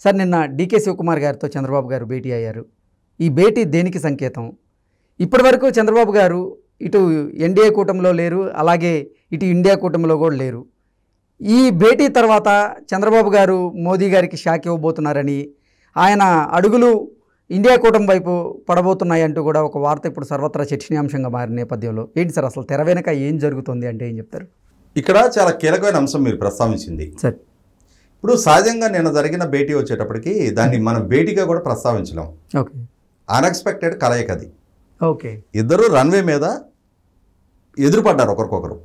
Sir నిన్న DK Shivakumar గారితో చంద్రబాబు గారు భేటీ అయ్యారు. ఈ భేటీ దేనికి సంకేతం? ఇప్పటివరకు చంద్రబాబు గారు ఇటు ఎన్డీఏ కూటమిలో లేరు, అలాగే ఇటు ఇండియా కూటమిలో కూడా లేరు. ఈ భేటీ తర్వాత చంద్రబాబు గారు మోదీ గారికి షాక్ ఇవ్వబోతున్నారని, ఆయన అడుగులు ఇండియా కూటమి వైపు పడబోతున్నాయి అంటూ కూడా ఒక వార్త ఇప్పుడు సర్వత్రా చర్చనీయాంశంగా మారిన నేపథ్యంలో ఏంటి సార్ అసలు తెర వెనక ఏం జరుగుతుంది అంటే ఏం చెప్తారు? ఇక్కడ చాలా కీలకమైన అంశం మీరు ప్రస్తావించింది సార్. ఇప్పుడు సహజంగా నిన్న జరిగిన భేటీ వచ్చేటప్పటికి దాన్ని మనం భేటీగా కూడా ప్రస్తావించలేం. ఓకే, అన్ఎక్స్పెక్టెడ్ కలయిక అది. ఓకే, ఇద్దరు రన్వే మీద ఎదురుపడ్డారు ఒకరికొకరు.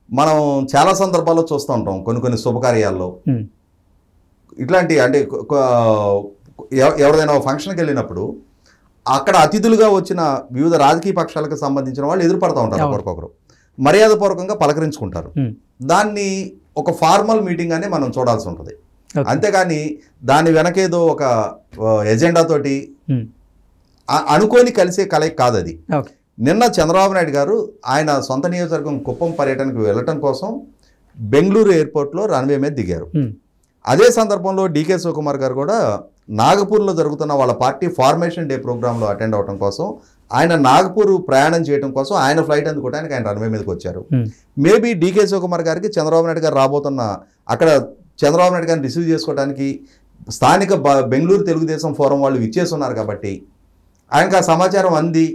మనం చాలా సందర్భాల్లో చూస్తూ ఉంటాం, కొన్ని శుభకార్యాల్లో ఇట్లాంటి అంటే ఎవరిదైనా ఫంక్షన్కి వెళ్ళినప్పుడు అక్కడ అతిథులుగా వచ్చిన వివిధ రాజకీయ పక్షాలకు సంబంధించిన వాళ్ళు ఎదురుపడతా ఉంటారు ఒకరికొకరు, మర్యాదపూర్వకంగా పలకరించుకుంటారు. దాన్ని ఒక ఫార్మల్ మీటింగ్ అని మనం చూడాల్సి ఉంటుంది. అంతేగాని దాని వెనకేదో ఒక ఎజెండా తోటి అనుకోని కలిసే కలయిక కాదు అది. నిన్న చంద్రబాబు నాయుడు గారు ఆయన సొంత నియోజకవర్గం కుప్పం పర్యటనకు వెళ్ళటం కోసం బెంగళూరు ఎయిర్పోర్ట్లో రన్వే మీద దిగారు. అదే సందర్భంలో డీకే శివకుమార్ గారు కూడా నాగపూర్లో జరుగుతున్న వాళ్ళ పార్టీ ఫార్మేషన్ డే ప్రోగ్రాంలో అటెండ్ అవడం కోసం ఆయన నాగపూర్ ప్రయాణం చేయడం కోసం ఆయన ఫ్లైట్ అందుకోవడానికి ఆయన రన్వే మీదకి వచ్చారు. మేబీ డీకే శివకుమార్ గారికి చంద్రబాబు నాయుడు గారు రాబోతున్న అక్కడ చంద్రబాబు నాయుడు గారిని రిసీవ్ చేసుకోవడానికి స్థానిక బెంగళూరు తెలుగుదేశం ఫోరం వాళ్ళు ఇచ్చేసి ఉన్నారు కాబట్టి ఆయనకు ఆ సమాచారం అంది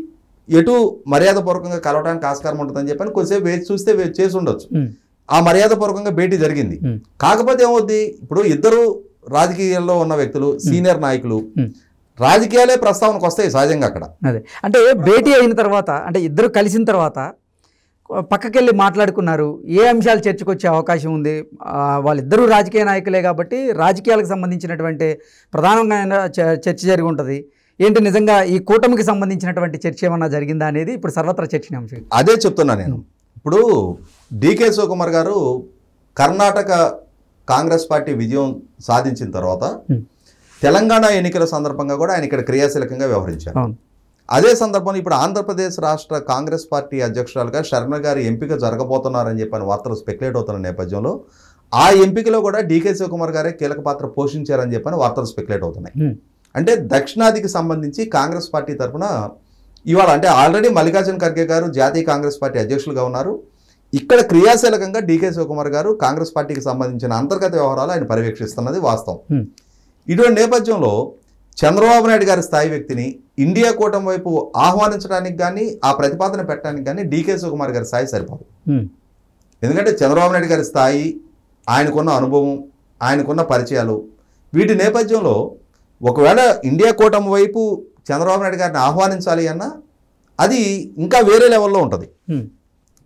ఎటు మర్యాదపూర్వకంగా కలవడానికి ఆస్కారం ఉంటుందని చెప్పని కొద్దిసేపు వేచి చూస్తే చేసి ఉండొచ్చు. ఆ మర్యాదపూర్వకంగా భేటీ జరిగింది. కాకపోతే ఏమవుద్ది, ఇప్పుడు ఇద్దరు రాజకీయాల్లో ఉన్న వ్యక్తులు, సీనియర్ నాయకులు, రాజకీయాలే ప్రస్తావనకు వస్తాయి సహజంగా అక్కడ. అదే అంటే భేటీ అయిన తర్వాత, అంటే ఇద్దరు కలిసిన తర్వాత పక్కకెళ్ళి మాట్లాడుకున్నారు. ఏ అంశాలు చర్చకు వచ్చే అవకాశం ఉంది? వాళ్ళిద్దరూ రాజకీయ నాయకులే కాబట్టి రాజకీయాలకు సంబంధించినటువంటి ప్రధానంగా చర్చ జరిగి ఉంటుంది. ఏంటి నిజంగా ఈ కూటమికి సంబంధించినటువంటి చర్చ ఏమన్నా జరిగిందా అనేది ఇప్పుడు సర్వత్రా చర్చనీయాంశం. అదే చెప్తున్నా నేను. ఇప్పుడు డీకే శివకుమార్ గారు కర్ణాటక కాంగ్రెస్ పార్టీ విజయం సాధించిన తర్వాత తెలంగాణ ఎన్నికల సందర్భంగా కూడా ఆయన ఇక్కడ క్రియాశీలకంగా వ్యవహరించారు. అదే సందర్భంలో ఇప్పుడు ఆంధ్రప్రదేశ్ రాష్ట్ర కాంగ్రెస్ పార్టీ అధ్యక్షురాలుగా శర్మ గారి ఎంపిక జరగబోతున్నారని చెప్పని వార్తలు స్పెక్యులేట్ అవుతున్న నేపథ్యంలో ఆ ఎంపికలో కూడా డీకే శివకుమార్ గారే కీలక పాత్ర పోషించారని చెప్పని వార్తలు స్పెక్యులేట్ అవుతున్నాయి. అంటే దక్షిణాదికి సంబంధించి కాంగ్రెస్ పార్టీ తరఫున ఇవాళ అంటే ఆల్రెడీ మల్లికార్జున ఖర్గే గారు జాతీయ కాంగ్రెస్ పార్టీ అధ్యక్షులుగా ఉన్నారు. ఇక్కడ క్రియాశీలకంగా డీకే శివకుమార్ గారు కాంగ్రెస్ పార్టీకి సంబంధించిన అంతర్గత వ్యవహారాలు ఆయన పర్యవేక్షిస్తున్నది వాస్తవం. ఇటువంటి నేపథ్యంలో చంద్రబాబు నాయుడు గారి స్థాయి వ్యక్తిని ఇండియా కూటమి వైపు ఆహ్వానించడానికి కానీ ఆ ప్రతిపాదన పెట్టడానికి కానీ డీకే శివకుమార్ గారి స్థాయి సరిపోదు. ఎందుకంటే చంద్రబాబు నాయుడు గారి స్థాయి, ఆయనకున్న అనుభవం, ఆయనకున్న పరిచయాలు, వీటి నేపథ్యంలో ఒకవేళ ఇండియా కూటమి వైపు చంద్రబాబు నాయుడు గారిని ఆహ్వానించాలి అన్నా అది ఇంకా వేరే లెవెల్లో ఉంటుంది.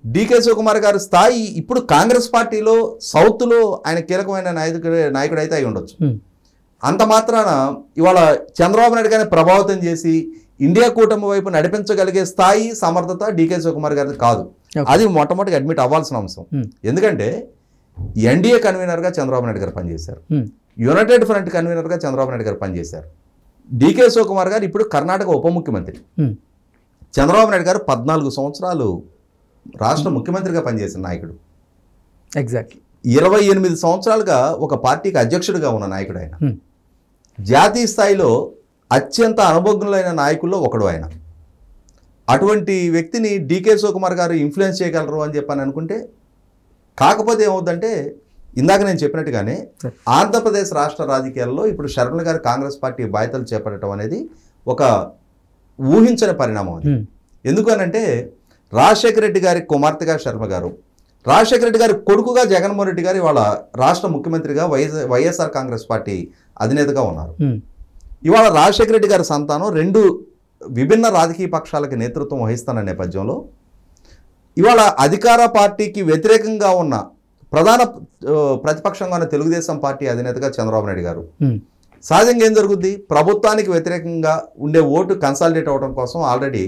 డీకే శివకుమార్ గారి స్థాయి ఇప్పుడు కాంగ్రెస్ పార్టీలో సౌత్లో ఆయన కీలకమైన నాయకుడు అయితే అయి ఉండొచ్చు. అంత మాత్రాన ఇవాళ చంద్రబాబు నాయుడు గారిని ప్రభావితం చేసి ఇండియా కూటమి వైపు నడిపించగలిగే స్థాయి, సమర్థత డీకే శివకుమార్ గారిది కాదు. అది మొట్టమొదటిగా అడ్మిట్ అవ్వాల్సిన అంశం. ఎందుకంటే ఎన్డీఏ కన్వీనర్గా చంద్రబాబు నాయుడు గారు పనిచేశారు, యునైటెడ్ ఫ్రంట్ కన్వీనర్గా చంద్రబాబు నాయుడు గారు పనిచేశారు. డీకే శివకుమార్ గారు ఇప్పుడు కర్ణాటక ఉప ముఖ్యమంత్రి. చంద్రబాబు నాయుడు గారు 14 సంవత్సరాలు రాష్ట్ర ముఖ్యమంత్రిగా పనిచేసిన నాయకుడు. ఎగ్జాక్ట్లీ 28 సంవత్సరాలుగా ఒక పార్టీకి అధ్యక్షుడిగా ఉన్న నాయకుడు ఆయన. జాతీయ స్థాయిలో అత్యంత అనుభవజ్ఞులైన నాయకుల్లో ఒకడు ఆయన. అటువంటి వ్యక్తిని డీకే శివకుమార్ గారు ఇన్ఫ్లుయెన్స్ చేయగలరు అని చెప్పని అనుకుంటే, కాకపోతే ఏమవుతుందంటే ఇందాక నేను చెప్పినట్టుగానే ఆంధ్రప్రదేశ్ రాష్ట్ర రాజకీయాల్లో ఇప్పుడు శర్మ గారు కాంగ్రెస్ పార్టీ బాధ్యతలు చేపట్టడం అనేది ఒక ఊహించని పరిణామం అది. ఎందుకనంటే రాజశేఖర రెడ్డి గారి కుమార్తెగా శర్మ గారు, రాజశేఖర రెడ్డి గారి కొడుకుగా జగన్మోహన్ రెడ్డి గారు ఇవాళ రాష్ట్ర ముఖ్యమంత్రిగా వైఎస్ఆర్ కాంగ్రెస్ పార్టీ అధినేతగా ఉన్నారు. ఇవాళ రాజశేఖర రెడ్డి గారి సంతానం 2 విభిన్న రాజకీయ పక్షాలకి నేతృత్వం వహిస్తున్న నేపథ్యంలో ఇవాళ అధికార పార్టీకి వ్యతిరేకంగా ఉన్న ప్రధాన ప్రతిపక్షంగా ఉన్న తెలుగుదేశం పార్టీ అధినేతగా చంద్రబాబు నాయుడు గారు. సహజంగా ఏం జరుగుద్ది, ప్రభుత్వానికి వ్యతిరేకంగా ఉండే ఓటు కన్సాలిడేట్ అవడం కోసం ఆల్రెడీ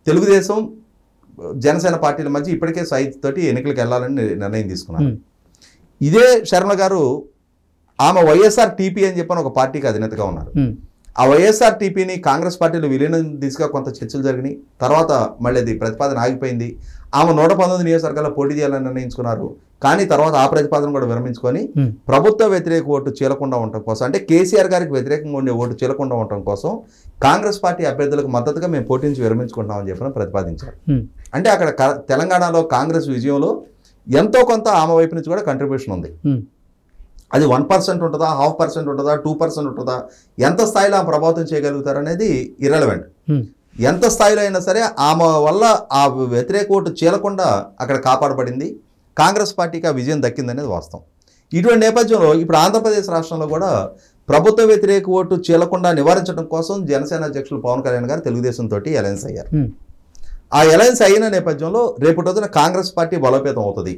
తెలుగుదేశం జనసేన పార్టీల మధ్య ఇప్పటికే తోటి ఎన్నికలకు వెళ్ళాలని నిర్ణయం తీసుకున్నారు. ఇదే శర్మ గారు ఆమె వైఎస్ఆర్ టీపీ అని చెప్పని ఒక పార్టీకి అధినేతగా ఉన్నారు. ఆ వైఎస్ఆర్టీపీని కాంగ్రెస్ పార్టీలో విలీనం దిశగా కొంత చర్చలు జరిగినాయి. తర్వాత మళ్ళీ అది ప్రతిపాదన ఆగిపోయింది. ఆమె 119 నియోజకవర్గాల్లో పోటీ చేయాలని నిర్ణయించుకున్నారు. కానీ తర్వాత ఆ ప్రతిపాదన కూడా విరమించుకొని ప్రభుత్వ వ్యతిరేక ఓటు చీలకుండా ఉండటం కోసం, అంటే కేసీఆర్ గారికి వ్యతిరేకంగా ఉండే ఓటు చీలకుండా ఉండటం కోసం కాంగ్రెస్ పార్టీ అభ్యర్థులకు మద్దతుగా మేము పోటీ నుంచి విరమించుకుంటామని చెప్పి ప్రతిపాదించారు. అంటే అక్కడ తెలంగాణలో కాంగ్రెస్ విజయంలో ఎంతో కొంత ఆమె వైపు నుంచి కూడా కంట్రిబ్యూషన్ ఉంది. అది 1% ఉంటుందా, 0.5% ఉంటుందా, 2% ఉంటుందా, ఎంత స్థాయిలో ఆమె ప్రభావితం చేయగలుగుతారు అనేది ఇర్రెలవెంట్. ఎంత స్థాయిలో అయినా సరే ఆమె వల్ల ఆ వ్యతిరేక ఓటు చీలకుండా అక్కడ కాపాడబడింది. కాంగ్రెస్ పార్టీకి ఆ విజయం దక్కిందనేది వాస్తవం. ఇటువంటి నేపథ్యంలో ఇప్పుడు ఆంధ్రప్రదేశ్ రాష్ట్రంలో కూడా ప్రభుత్వ వ్యతిరేక ఓటు చీలకుండా నివారించడం కోసం జనసేన అధ్యక్షులు పవన్ కళ్యాణ్ గారు తెలుగుదేశం తోటి అలయన్స్ అయ్యారు. ఆ అలయన్స్ అయిన నేపథ్యంలో రేపటి రోజున కాంగ్రెస్ పార్టీ బలోపేతం అవుతుంది.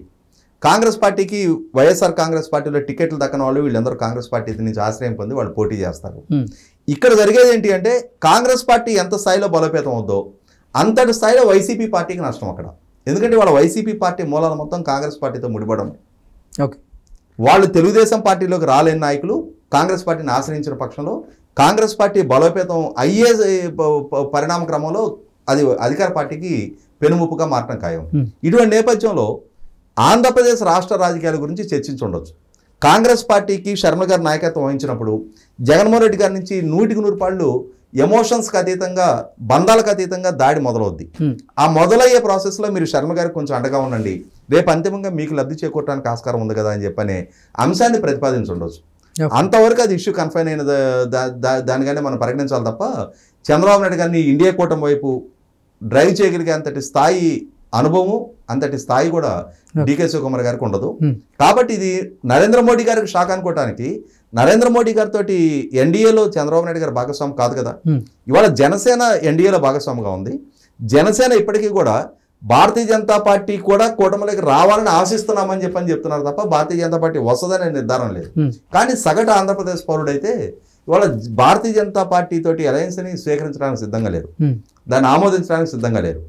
కాంగ్రెస్ పార్టీకి వైఎస్ఆర్ కాంగ్రెస్ పార్టీలో టికెట్లు దక్కని వాళ్ళు వీళ్ళందరూ కాంగ్రెస్ పార్టీ నుంచి ఆశ్రయం పొంది వాళ్ళు పోటీ చేస్తారు. ఇక్కడ జరిగేది ఏంటి అంటే కాంగ్రెస్ పార్టీ ఎంత స్థాయిలో బలోపేతం అవుద్దో అంతటి స్థాయిలో వైసీపీ పార్టీకి నష్టం అక్కడ. ఎందుకంటే వాళ్ళ వైసీపీ పార్టీ మూలాలు మొత్తం కాంగ్రెస్ పార్టీతో ముడిపడడం. ఓకే, వాళ్ళు తెలుగుదేశం పార్టీలోకి రాలేని నాయకులు కాంగ్రెస్ పార్టీని ఆశ్రయించిన పక్షంలో కాంగ్రెస్ పార్టీ బలోపేతం అయ్యే పరిణామ క్రమంలో అది అధికార పార్టీకి పెనుముప్పుగా మారటం ఖాయం. ఇటువంటి నేపథ్యంలో ఆంధ్రప్రదేశ్ రాష్ట్ర రాజకీయాల గురించి చర్చించుండొచ్చు. కాంగ్రెస్ పార్టీకి శర్మ గారి నాయకత్వం వహించినప్పుడు జగన్మోహన్ రెడ్డి గారి నుంచి 100% ఎమోషన్స్కి అతీతంగా, బంధాలకు అతీతంగా దాడి మొదలవుద్ది. ఆ మొదలయ్యే ప్రాసెస్లో మీరు శర్మ గారికి కొంచెం అండగా ఉండండి, రేపు అంతిమంగా మీకు లబ్ధి చేకూరడానికి ఆస్కారం ఉంది కదా అని చెప్పనే అంశాన్ని ప్రతిపాదించుండొచ్చు. అంతవరకు అది ఇష్యూ కన్ఫైన్ అయిన దానిగానే మనం పరిగణించాలి తప్ప చంద్రబాబు నాయుడు గారిని ఇండియా కూటమి వైపు డ్రైవ్ చేయగలిగే అంతటి స్థాయి అనుభవం, అంతటి స్థాయి కూడా డీకే శివకుమార్ గారికి ఉండదు. కాబట్టి ఇది నరేంద్ర మోడీ గారికి షాక్ అనుకోవటానికి, నరేంద్ర మోడీ గారితో ఎన్డీఏలో చంద్రబాబు నాయుడు గారు భాగస్వామి కాదు కదా. ఇవాళ జనసేన ఎన్డీఏలో భాగస్వామిగా ఉంది. జనసేన ఇప్పటికీ కూడా భారతీయ జనతా పార్టీ కూడా కూటమిలోకి రావాలని ఆశిస్తున్నామని చెప్తున్నారు తప్ప భారతీయ జనతా పార్టీ వస్తుందనే నిర్ధారణ లేదు. కానీ సగటు ఆంధ్రప్రదేశ్ పౌరుడైతే ఇవాళ భారతీయ జనతా పార్టీ తోటి అలయన్స్ని స్వీకరించడానికి సిద్ధంగా లేరు, దాన్ని ఆమోదించడానికి సిద్ధంగా లేరు.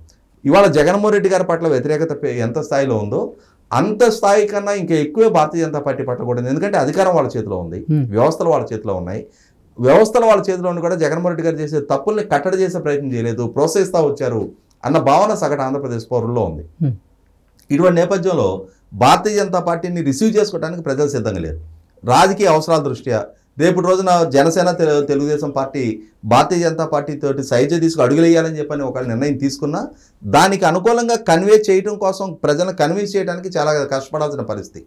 ఇవాళ జగన్మోహన్ రెడ్డి గారి పట్ల వ్యతిరేకత ఎంత స్థాయిలో ఉందో అంత స్థాయి కన్నా ఇంకా ఎక్కువే భారతీయ జనతా పార్టీ పట్ల కూడా ఉంది. ఎందుకంటే అధికారం వాళ్ళ చేతిలో ఉంది, వ్యవస్థలు వాళ్ళ చేతిలో ఉన్నాయి. వ్యవస్థలు వాళ్ళ చేతిలో ఉండి కూడా జగన్మోహన్ రెడ్డి గారు చేసే తప్పుల్ని కట్టడి చేసే ప్రయత్నం చేయలేదు, ప్రోత్సహిస్తూ వచ్చారు అన్న భావన సగటు ఆంధ్రప్రదేశ్ పౌరుల్లో ఉంది. ఇటువంటి నేపథ్యంలో భారతీయ జనతా పార్టీని రిసీవ్ చేసుకోవడానికి ప్రజలు సిద్ధంగా లేరు. రాజకీయ అవసరాల దృష్ట్యా రేపు రోజున జనసేన తెలుగుదేశం పార్టీ భారతీయ జనతా పార్టీ తోటి సైజు తీసుకు అడుగులేయాలని చెప్పని ఒక నిర్ణయం తీసుకున్నా దానికి అనుకూలంగా కన్వే చేయడం కోసం, ప్రజలను కన్విన్స్ చేయడానికి చాలా కష్టపడాల్సిన పరిస్థితి.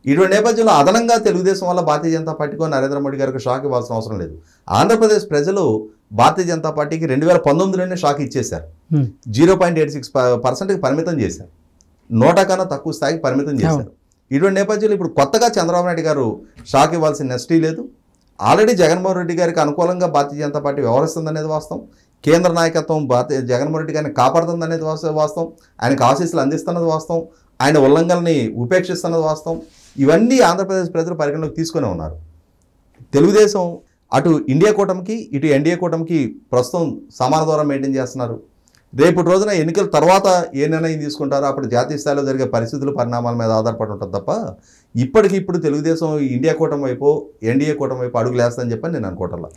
ఇటువంటి నేపథ్యంలో అదనంగా తెలుగుదేశం వల్ల భారతీయ జనతా పార్టీకో నరేంద్ర మోడీ గారికి షాక్ ఇవ్వాల్సిన అవసరం లేదు. ఆంధ్రప్రదేశ్ ప్రజలు భారతీయ జనతా పార్టీకి 2019లోనే షాక్ ఇచ్చేశారు. 0.86%కి పరిమితం చేశారు, 100 కన్నా తక్కువ స్థాయికి పరిమితం చేశారు. ఇటువంటి నేపథ్యంలో ఇప్పుడు కొత్తగా చంద్రబాబు నాయుడు గారు షాక్ ఇవ్వాల్సిన నెస్టీ లేదు. ఆల్రెడీ జగన్మోహన్ రెడ్డి గారికి అనుకూలంగా భారతీయ జనతా పార్టీ వ్యవహరిస్తుందనేది వాస్తవం. కేంద్ర నాయకత్వం జగన్మోహన్ రెడ్డి గారిని కాపాడుతుందనేది వాస్తవం. ఆయనకు ఆశీస్సులు అందిస్తున్నది వాస్తవం. ఆయన ఉల్లంఘనని ఉపేక్షిస్తున్నది వాస్తవం. ఇవన్నీ ఆంధ్రప్రదేశ్ ప్రజలు పరిగణలోకి తీసుకునే ఉన్నారు. తెలుగుదేశం అటు ఇండియా కూటమికి ఇటు ఎన్డీఏ కూటమికి ప్రస్తుతం సమాన దూరం మెయింటైన్ చేస్తున్నారు. రేపు రోజున ఎన్నికల తర్వాత ఏ నిర్ణయం తీసుకుంటారో అప్పుడు జాతీయ స్థాయిలో జరిగే పరిస్థితులు, పరిణామాల మీద ఆధారపడి ఉంటుంది తప్ప ఇప్పటికిప్పుడు తెలుగుదేశం ఇండియా కూటమి వైపు ఎన్డీఏ కూటమి వైపు అడుగులేస్తుందని చెప్పని నేను అనుకోవట్లా.